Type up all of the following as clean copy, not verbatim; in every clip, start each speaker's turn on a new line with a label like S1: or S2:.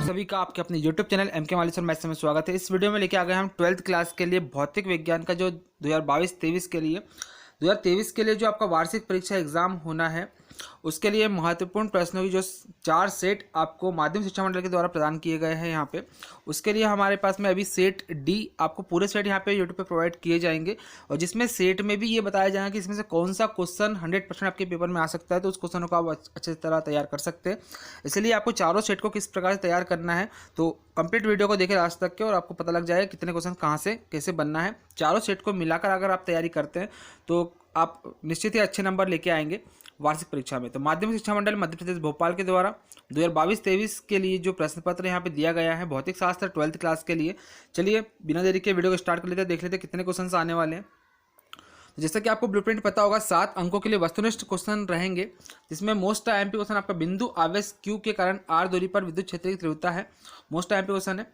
S1: सभी का आपके अपने YouTube चैनल एम के माली सर मैथ्स में स्वागत है। इस वीडियो में लेके आ गए हम 12th क्लास के लिए भौतिक विज्ञान का जो 2022-23 के लिए 2023 के लिए जो आपका वार्षिक परीक्षा एग्जाम होना है उसके लिए महत्वपूर्ण प्रश्नों की जो 4 सेट आपको माध्यमिक शिक्षा मंडल के द्वारा प्रदान किए गए हैं यहाँ पे। उसके लिए हमारे पास में अभी सेट डी आपको पूरे सेट यहाँ पे यूट्यूब पे प्रोवाइड किए जाएंगे और जिसमें सेट में भी ये बताया जाएगा कि इसमें से कौन सा क्वेश्चन 100% आपके पेपर में आ सकता है, तो उस क्वेश्चनों को आप अच्छे तरह तैयार कर सकते हैं। इसलिए आपको चारों सेट को किस प्रकार से तैयार करना है तो कंप्लीट वीडियो को देखें लास्ट तक के और आपको पता लग जाएगा कितने क्वेश्चन कहाँ से कैसे बनना है। चारों सेट को मिलाकर अगर आप तैयारी करते हैं तो आप निश्चित ही अच्छे नंबर लेके आएंगे वार्षिक परीक्षा में। तो माध्यमिक शिक्षा मंडल मध्य प्रदेश भोपाल के द्वारा 2022-23 के लिए जो प्रश्न पत्र यहाँ पे दिया गया है भौतिक शास्त्र 12th क्लास के लिए, चलिए बिना देरी के वीडियो को स्टार्ट कर लेते हैं, देख लेते हैं कितने क्वेश्चन आने वाले हैं। तो जैसा कि आपको ब्लूप्रिंट पता होगा 7 अंकों के लिए वस्तुनिष्ठ क्वेश्चन रहेंगे, जिसमें मोस्ट आईएमपी क्वेश्चन आपका बिंदु आवेश क्यू के कारण आर दूरी पर विद्युत क्षेत्र की तीव्रता है, मोस्ट आईएमपी क्वेश्चन है।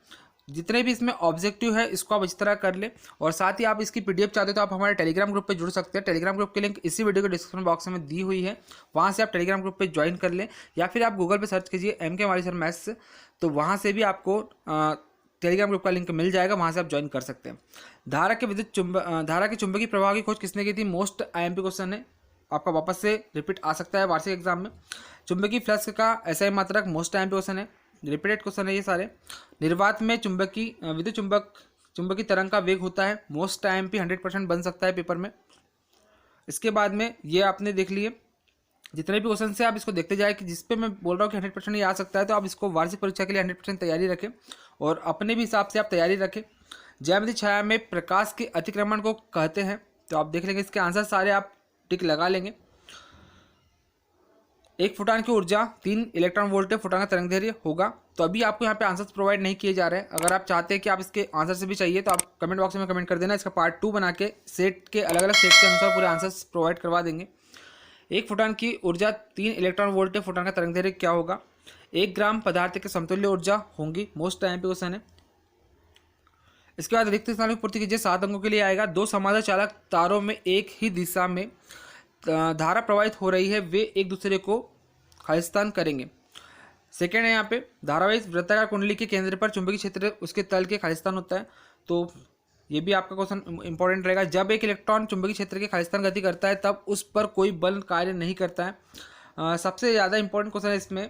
S1: जितने भी इसमें ऑब्जेक्टिव है इसको आप इस तरह कर ले और साथ ही आप इसकी पीडीएफ चाहते हो तो आप हमारे टेलीग्राम ग्रुप पे जुड़ सकते हैं। टेलीग्राम ग्रुप की लिंक इसी वीडियो के डिस्क्रिप्शन बॉक्स में दी हुई है, वहाँ से आप टेलीग्राम ग्रुप पे ज्वाइन कर लें या फिर आप गूगल पे सर्च कीजिए एम के माली सर मैथ्स, तो वहाँ से भी आपको टेलीग्राम ग्रुप का लिंक मिल जाएगा, वहाँ से आप ज्वाइन कर सकते हैं। धारा के चुंबकीय प्रवाह की खोज किसने की थी, मोस्ट आईएमपी क्वेश्चन है, आपका वापस से रिपीट आ सकता है वार्षिक एग्जाम में। चुंबकीय फ्लक्स का एसआई मात्रक मोस्ट आईएमपी क्वेश्चन है, रिपीटेड क्वेश्चन है ये सारे। निर्वात में चुंबकीय तरंग का वेग होता है, मोस्ट आईएमपी 100% बन सकता है पेपर में। इसके बाद में ये आपने देख लिए जितने भी क्वेश्चन से आप इसको देखते जाए कि जिस पे मैं बोल रहा हूँ कि 100% ये आ सकता है, तो आप इसको वार्षिक परीक्षा के लिए 100% तैयारी रखें और अपने भी हिसाब से आप तैयारी रखें। ज्यामितीय छाया में प्रकाश के अतिक्रमण को कहते हैं, तो आप देख लेंगे इसके आंसर सारे आप टिक लगा लेंगे। एक फोटॉन की ऊर्जा 3 इलेक्ट्रॉन वोल्ट फोटॉन का तरंग दैर्घ्य होगा। तो अभी आपको यहाँ पे आंसर्स प्रोवाइड नहीं किए जा रहे हैं, अगर आप चाहते हैं कि आप इसके आंसर से भी चाहिए तो आप कमेंट बॉक्स में कमेंट कर देना, इसका पार्ट 2 बना के सेट के अलग अलग सेट के अनुसार पूरे आंसर्स प्रोवाइड करवा देंगे। एक फोटॉन की ऊर्जा 3 इलेक्ट्रॉन वोल्ट फोटॉन का तरंग दैर्घ्य क्या होगा, 1 ग्राम पदार्थ के समतुल्य ऊर्जा होंगी, मोस्ट आईएमपी क्वेश्चन है। इसके बाद रिक्त स्थान की पूर्ति कीजिए, 7 अंकों के लिए आएगा। 2 समांतर चालक तारों में एक ही दिशा में धारा प्रवाहित हो रही है, वे एक दूसरे को खालिस्तान करेंगे। सेकेंड है यहाँ पे धारावाही वृत्ताकार कुंडली के केंद्र पर चुंबकीय क्षेत्र उसके तल के खालिस्तान होता है, तो ये भी आपका क्वेश्चन इंपॉर्टेंट रहेगा। जब एक इलेक्ट्रॉन चुंबकीय क्षेत्र के खालिस्तान गति करता है तब उस पर कोई बल कार्य नहीं करता है। सबसे ज़्यादा इंपॉर्टेंट क्वेश्चन है इसमें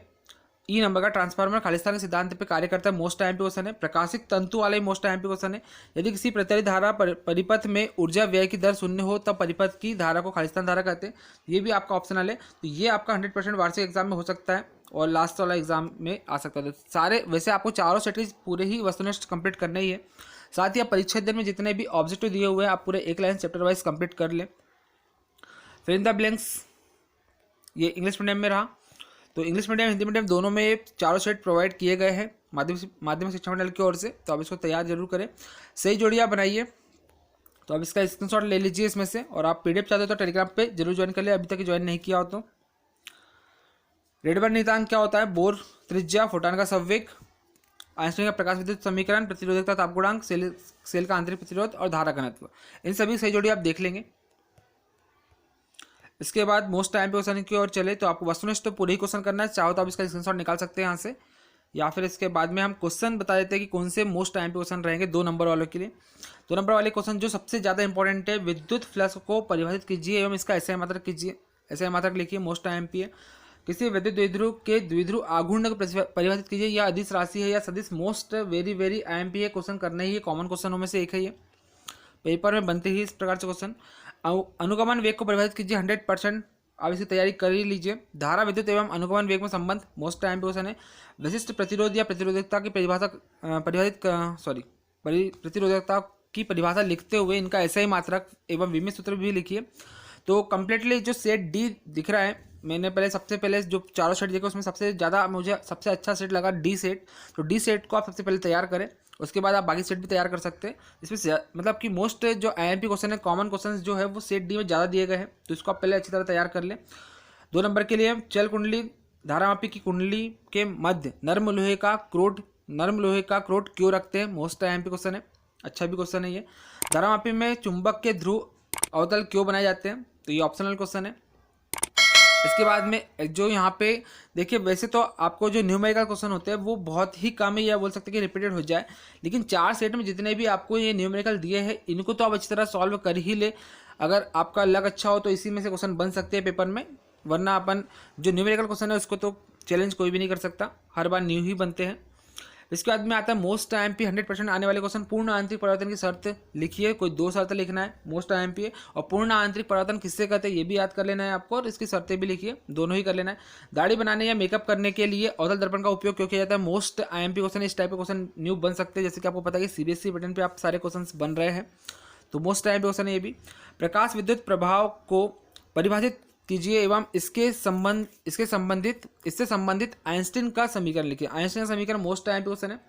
S1: ई नंबर का, ट्रांसफार्मर खालिस्तान के सिद्धांत पे कार्य करता है, मोस्ट आईएमपी क्वेश्चन है। प्रकाशिक तंतु वाले मोस्ट आईएमपी क्वेश्चन है। यदि किसी प्रत्यय धारा परिपथ में ऊर्जा व्यय की दर शून्य हो तब परिपथ की धारा को खालिस्तान धारा कहते हैं, ये भी आपका ऑप्शनल है। तो ये आपका 100% वार्षिक एग्जाम में हो सकता है और लास्ट वाला एग्जाम में आ सकता है। तो सारे वैसे आपको चारों सेट पूरे ही वस्तुनिष्ठ कंप्लीट करने ही है। साथ ही आप परीक्षा दिन में जितने भी ऑब्जेक्टिव दिए हुए हैं आप पूरे एक लाइन चैप्टर वाइज कंप्लीट कर लें। फिर इन द ब्लैंक्स ये इंग्लिश मीडियम में रहा, तो इंग्लिश मीडियम हिंदी मीडियम दोनों में चारों सेट प्रोवाइड किए गए हैं माध्यमिक शिक्षा मंडल की ओर से, तो आप इसको तैयार जरूर करें। सही जोड़ियाँ बनाइए, तो आप इसका स्क्रीनशॉट ले लीजिए इसमें से, और आप पीडीएफ चाहते हो तो टेलीग्राम पे जरूर ज्वाइन कर ले, अभी तक ज्वाइन नहीं किया हो तो। रेडबर्ग नियतांक क्या होता है, बोर त्रिज्या, फोटॉन का संवेग, आइंस्टाइन का प्रकाश विद्युत समीकरण, प्रतिरोधकता, तापगुणांक, सेल का आंतरिक प्रतिरोध और धारा घनत्व, इन सभी सही जोड़ी आप देख लेंगे। इसके बाद मोस्ट आईएमपी क्वेश्चन की ओर चले तो आपको वस्तुनिष्ठ तो पूरे ही क्वेश्चन करना है, चाहो तो आप इसका स्क्रीनशॉट निकाल सकते हैं यहाँ से, या फिर इसके बाद में हम क्वेश्चन बता देते हैं कि कौन से मोस्ट आईएमपी क्वेश्चन रहेंगे 2 नंबर वालों के लिए। 2 नंबर वाले क्वेश्चन जो सबसे ज़्यादा इंपॉर्टेंट है, विद्युत फ्लक्स को परिभाषित कीजिए एवं इसका एसआई मात्रक कीजिए, एसआई मात्रक लिखिए, मोस्ट आईएमपी है। किसी विद्युत द्विध्रुव के द्विध्रुव आघूर्ण को परिभाषित कीजिए, या अदिश राशि है या सदिश, मोस्ट वेरी आईएमपी है, क्वेश्चन करना ही है, कॉमन क्वेश्चनों में से एक है ये, पेपर में बनते ही इस प्रकार से क्वेश्चन। अनुगमन वेग को परिभाषित कीजिए, 100% आप इसकी तैयारी कर ही लीजिए। धारा विद्युत एवं अनुगमन वेग में संबंध, मोस्ट आईएमपी क्वेश्चन है। विशिष्ट प्रतिरोध या प्रतिरोधकता की प्रतिरोधकता की परिभाषा लिखते हुए इनका एसआई मात्रक एवं विमित सूत्र भी लिखिए। तो कंप्लीटली जो सेट डी दिख रहा है, मैंने सबसे पहले जो चारों सेट देखे उसमें सबसे ज़्यादा मुझे सबसे अच्छा सेट लगा डी सेट, तो डी सेट को आप सबसे पहले तैयार करें, उसके बाद आप बाकी सेट भी तैयार कर सकते हैं। इसमें मतलब कि मोस्ट जो आईएमपी क्वेश्चन है, कॉमन क्वेश्चन जो है वो सेट डी में ज़्यादा दिए गए हैं, तो इसको आप पहले अच्छी तरह तैयार कर लें। 2 नंबर के लिए चल कुंडली धारामापी की कुंडली के मध्य नर्म लोहे का क्रोड क्यों रखते हैं, मोस्ट आईएमपी क्वेश्चन है, अच्छा भी क्वेश्चन है ये। धारामापी में चुंबक के ध्रुव अवतल क्यों बनाए जाते हैं, तो ये ऑप्शनल क्वेश्चन है। इसके बाद में जो यहाँ पे देखिए, वैसे तो आपको जो न्यूमेरिकल क्वेश्चन होते हैं वो बहुत ही कम है, या बोल सकते हैं कि रिपीटेड हो जाए, लेकिन 4 सेट में जितने भी आपको ये न्यूमेरिकल दिए हैं इनको तो आप अच्छी तरह सॉल्व कर ही ले। अगर आपका लक अच्छा हो तो इसी में से क्वेश्चन बन सकते हैं पेपर में, वरना अपन जो न्यूमेरिकल क्वेश्चन है उसको तो चैलेंज कोई भी नहीं कर सकता, हर बार न्यू ही बनते हैं। इसके बाद में आता है मोस्ट IMP 100% आने वाले क्वेश्चन। पूर्ण आंतरिक परिवर्तन की शर्त लिखिए, कोई 2 शर्त लिखना है, मोस्ट IMP है। और पूर्ण आंतरिक परिवर्तन किससे कहते हैं ये भी याद कर लेना है आपको, और इसकी शर्तें भी लिखिए, दोनों ही कर लेना है। दाढ़ी बनाने या मेकअप करने के लिए अवतल दर्पण का उपयोग क्यों किया जाता है? मोस्ट IMP क्वेश्चन, इस टाइप के क्वेश्चन न्यू बन सकते हैं, जैसे कि आपको पता है कि CBSE पैटर्न पे आप सारे क्वेश्चन बन रहे हैं, तो मोस्ट IMP क्वेश्चन है ये भी। प्रकाश विद्युत प्रभाव को परिभाषित कीजिए एवं इससे संबंधित आइंस्टीन का समीकरण लिखिए। आइंस्टीन का समीकरण मोस्ट IMP क्वेश्चन है,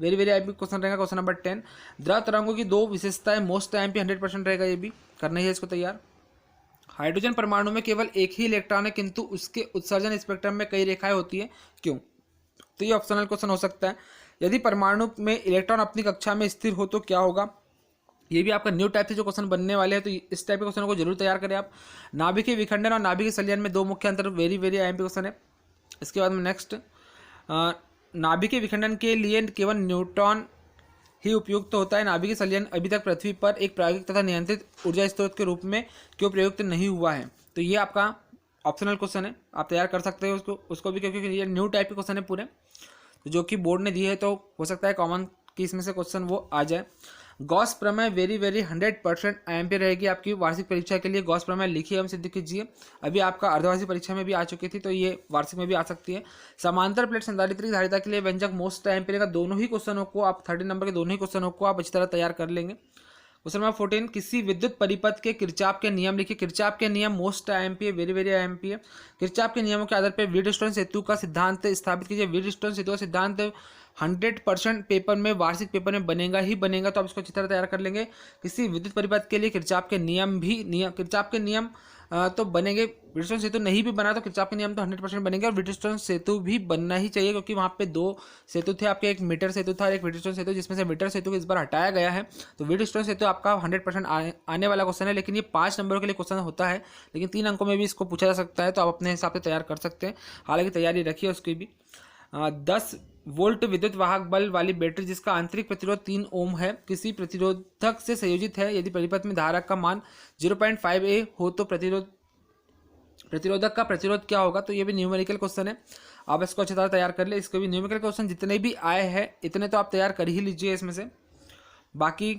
S1: वेरी वेरी IMP क्वेश्चन रहेगा। क्वेश्चन नंबर 10, द्रव तरंगों की 2 विशेषताएं, मोस्ट IMP 100% रहेगा, ये भी करना ही है इसको तैयार। हाइड्रोजन परमाणु में केवल एक ही इलेक्ट्रॉन है किंतु उसके उत्सर्जन स्पेक्ट्रम में कई रेखाएं होती हैं, क्यों? तो ये ऑप्शनल क्वेश्चन हो सकता है। यदि परमाणु में इलेक्ट्रॉन अपनी कक्षा में स्थिर हो तो क्या होगा? ये भी आपका न्यू टाइप से जो क्वेश्चन बनने वाले हैं, तो इस टाइप के क्वेश्चन को जरूर तैयार करें आप। नाभिकीय विखंडन और नाभिकीय संलयन में 2 मुख्य अंतर, वेरी वेरी IMP क्वेश्चन है। इसके बाद में नेक्स्ट, नाभिकीय विखंडन के लिए केवल न्यूट्रॉन ही उपयुक्त होता है। नाभिकीय संलयन अभी तक पृथ्वी पर एक प्रायोगिक तथा नियंत्रित ऊर्जा स्रोत के रूप में क्यों प्रयुक्त नहीं हुआ है? तो ये आपका ऑप्शनल क्वेश्चन है, आप तैयार कर सकते हो उसको भी, क्योंकि ये न्यू टाइप के क्वेश्चन है पूरे, तो जो कि बोर्ड ने दिए है, तो हो सकता है कॉमन की इसमें से क्वेश्चन वो आ जाए। गॉस प्रमेय वेरी वेरी 100% IMP रहेगी आपकी वार्षिक परीक्षा के लिए। गॉस प्रमेय लिखिए एवं सिद्ध कीजिए, अभी आपका अर्धवार्षिक परीक्षा में भी आ चुकी थी, तो ये वार्षिक में भी आ सकती है। समांतर प्लेट संधारित्र की धारिता के लिए व्यंजक मोस्ट IMP रहेगा। दोनों ही क्वेश्चनों को आप 30 नंबर के दोनों ही क्वेश्चनों को आप अच्छी तरह तैयार कर लेंगे। क्वेश्चन नंबर 14, किसी विद्युत परिपथ के किरचॉफ के नियम लिखिए। किरचॉफ के नियम मोस्ट IMP है, वेरी वेरी IMP है। किरचॉफ के नियमों के आधार पर व्हीटस्टोन सेतु का सिद्धांत स्थापित कीजिए। व्हीटस्टोन सेतु का सिद्धांत 100% पेपर में, वार्षिक पेपर में बनेगा ही बनेगा, तो आप इसको अच्छी तरह तैयार कर लेंगे। किसी विद्युत परिपथ के लिए किरचॉफ के नियम किरचॉफ के नियम तो बनेंगे। व्हीटस्टोन सेतु नहीं भी बना तो किरचॉफ के नियम तो 100% बनेंगे, और व्हीटस्टोन सेतु भी बनना ही चाहिए, क्योंकि वहाँ पे 2 सेतु थे आपके, एक मीटर सेतु था और एक व्हीटस्टोन सेतु, जिसमें से मीटर सेतु को इस बार हटाया गया है। तो व्हीटस्टोन सेतु आपका 100% आने वाला क्वेश्चन है, लेकिन ये 5 नंबरों के लिए क्वेश्चन होता है, लेकिन 3 अंकों में भी इसको पूछा जा सकता है, तो आप अपने हिसाब से तैयार कर सकते हैं। हालांकि तैयारी रखिए उसकी भी। 10 वोल्ट विद्युत वाहक बल वाली बैटरी जिसका आंतरिक प्रतिरोध 3 ओम है, किसी प्रतिरोधक से संयोजित है। यदि परिपथ में धारक का मान 0.5A हो तो प्रतिरोधक का प्रतिरोध क्या होगा? तो ये भी न्यूमेरिकल क्वेश्चन है, आप इसको अच्छी तरह तैयार कर ले। इसको भी न्यूमेरिकल क्वेश्चन जितने भी आए हैं इतने तो आप तैयार कर ही लीजिए इसमें से, बाकी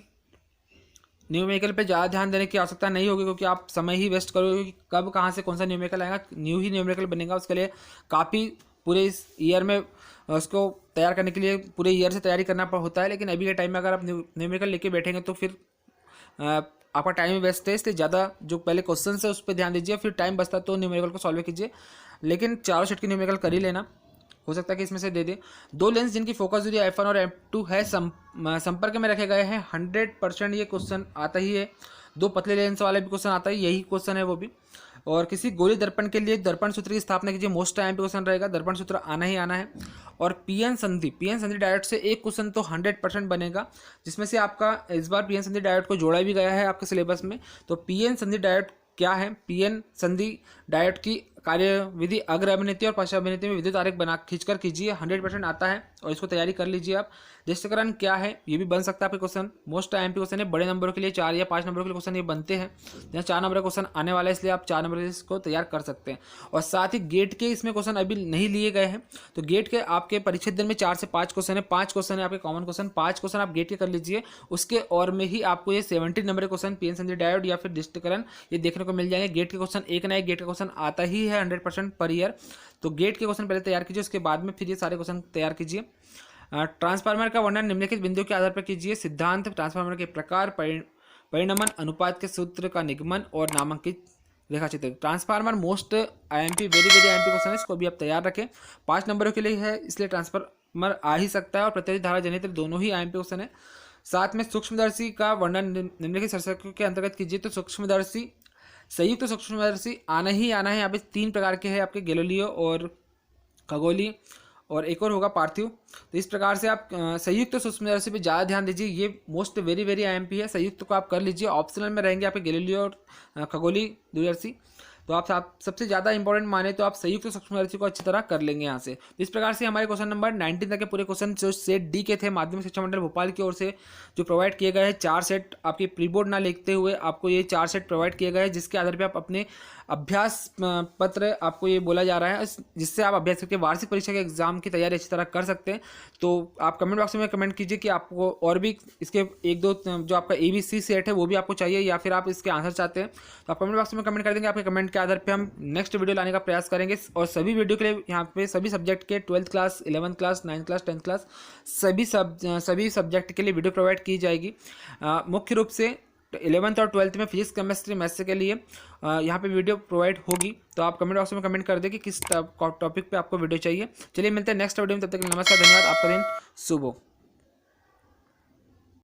S1: न्यूमेरिकल पे ज़्यादा ध्यान देने की आवश्यकता नहीं होगी, क्योंकि आप समय ही वेस्ट करोगे कि कब कहाँ से कौन सा न्यूमेरिकल आएगा। न्यू ही न्यूमेरिकल बनेगा, उसके लिए काफ़ी पूरे इस ईयर में उसको तैयार करने के लिए पूरे ईयर से तैयारी करना होता है, लेकिन अभी के टाइम में अगर आप न्यूमेरिकल लेके बैठेंगे तो फिर आपका टाइम वेस्ट है। इसलिए ज़्यादा जो पहले क्वेश्चन है उस पर ध्यान दीजिए, फिर टाइम बचता तो न्यूमेरिकल को सॉल्व कीजिए, लेकिन 4 सेट की न्यूमेरिकल कर ही लेना, हो सकता है कि इसमें से दे दे। 2 लेंस जिनकी फोकस दूरी f1 और f2 है संपर्क में रखे गए हैं, 100% ये क्वेश्चन आता ही है। 2 पतले लेंस वाले भी क्वेश्चन आता है, यही क्वेश्चन है वो भी। और किसी गोली दर्पण के लिए दर्पण सूत्र की स्थापना कीजिए, मोस्ट IMP क्वेश्चन रहेगा, दर्पण सूत्र आना ही आना है। और पीएन संधि डायोड से एक क्वेश्चन तो 100% बनेगा, जिसमें से आपका इस बार पीएन संधि डायोड को जोड़ा भी गया है आपके सिलेबस में। तो पीएन संधि डायोड क्या है? पीएन संधि डायोड की कार्यविधि अग्र अभिनेत्री और पश्च अभिनेत्री में विद्युत आरेख बना खींचकर कीजिए, 100% आता है, और इसको तैयारी कर लीजिए आप। दृश्यकरण क्या है? ये भी बन सकता है आपके क्वेश्चन, मोस्ट IMP क्वेश्चन है। बड़े नंबरों के लिए 4 या 5 नंबरों के लिए क्वेश्चन ये बनते हैं, जहाँ 4 नंबर का क्वेश्चन आने वाला है, इसलिए आप 4 नंबर के इसको तैयार कर सकते हैं। और साथ ही गेट के इसमें क्वेश्चन अभी नहीं लिए गए हैं, तो गेट के आपके परीक्षा दिन में 4 से 5 क्वेश्चन है, 5 क्वेश्चन है आपके कॉमन क्वेश्चन, 5 क्वेश्चन आप गेट के कर लीजिए। उसके और में ही आपको ये 70 नंबर के क्वेश्चन पीएन संधि डायोड या फिर दृश्यकरण ये देखने को मिल जाएंगे। गेट के क्वेश्चन एक ना एक गेट का क्वेश्चन आता ही है 100% पर ईयर, तो गेट के क्वेश्चन पहले तैयार कीजिए, उसके बाद में फिर ये सारे क्वेश्चन तैयार कीजिए। ट्रांसफार्मर का वर्णन निम्नलिखित बिंदुओं के आधार पर कीजिए। सिद्धांत, ट्रांसफार्मर के प्रकार, परिणमन, अनुपात के सूत्र का निगमन और नामांकित रेखाचित्र। Transformer most IMP very very IMP question है, इसको भी आप तैयार रखें, 5 नंबरों के लिए है, इसलिए ट्रांसफार्मर आ ही सकता है। और प्रत्यावर्ती धारा जनित्र दोनों ही IMP क्वेश्चन है। साथ में सूक्ष्मदर्शी का वर्णन निम्नलिखित शीर्षकों के अंतर्गत कीजिए। तो सूक्ष्मदर्शी, संयुक्त सूक्ष्मदर्शी आना ही आना है। यहाँ पे 3 प्रकार के हैं आपके, गैलीलियो और खगोली और एक और होगा पार्थिव। तो इस प्रकार से आप संयुक्त सूक्ष्मदर्शी पे ज़्यादा ध्यान दीजिए, ये मोस्ट वेरी वेरी IMP है। संयुक्त को आप कर लीजिए, ऑप्शनल में रहेंगे आपके गैलीलियो और खगोली दूरदर्शी। तो आप सबसे ज़्यादा इंपॉर्टेंट माने तो आप संयुक्त सूक्ष्मदर्शी को अच्छी तरह कर लेंगे यहाँ से। इस प्रकार से हमारे क्वेश्चन नंबर 19 तक के पूरे क्वेश्चन जो सेट डी के थे माध्यमिक शिक्षा मंडल भोपाल की ओर से जो प्रोवाइड किए गए हैं, 4 सेट आपके प्री बोर्ड ना लिखते हुए आपको ये 4 सेट प्रोवाइड किए गए हैं, जिसके आधार पर आप अपने अभ्यास पत्र आपको ये बोला जा रहा है जिससे आप अभ्यास करके वार्षिक परीक्षा के एग्जाम की तैयारी अच्छी तरह कर सकते हैं। तो आप कमेंट बॉक्स में कमेंट कीजिए कि आपको और भी इसके 1-2 जो आपका ABC सेट है वो भी आपको चाहिए या फिर आप इसके आंसर चाहते हैं, तो आप कमेंट बॉक्स में कमेंट कर देंगे। आपके कमेंट के आधार पे हम नेक्स्ट वीडियो लाने का प्रयास करेंगे और सभी वीडियो के लिए यहाँ पे सभी सब्जेक्ट के 12th class, 11th class, 9th class, 10th class सभी सब्जेक्ट के लिए वीडियो प्रोवाइड की जाएगी। मुख्य रूप से 11th और 12th में फिजिक्स, केमिस्ट्री, मैथ्स के लिए यहाँ पे वीडियो प्रोवाइड होगी। तो आप कमेंट बॉक्स में कमेंट कर दें कि किस टॉपिक पे आपको वीडियो चाहिए। चलिए मिलते हैं नेक्स्ट वीडियो में, तब तक नमस्कार, धन्यवाद, आपका दिन शुभ हो।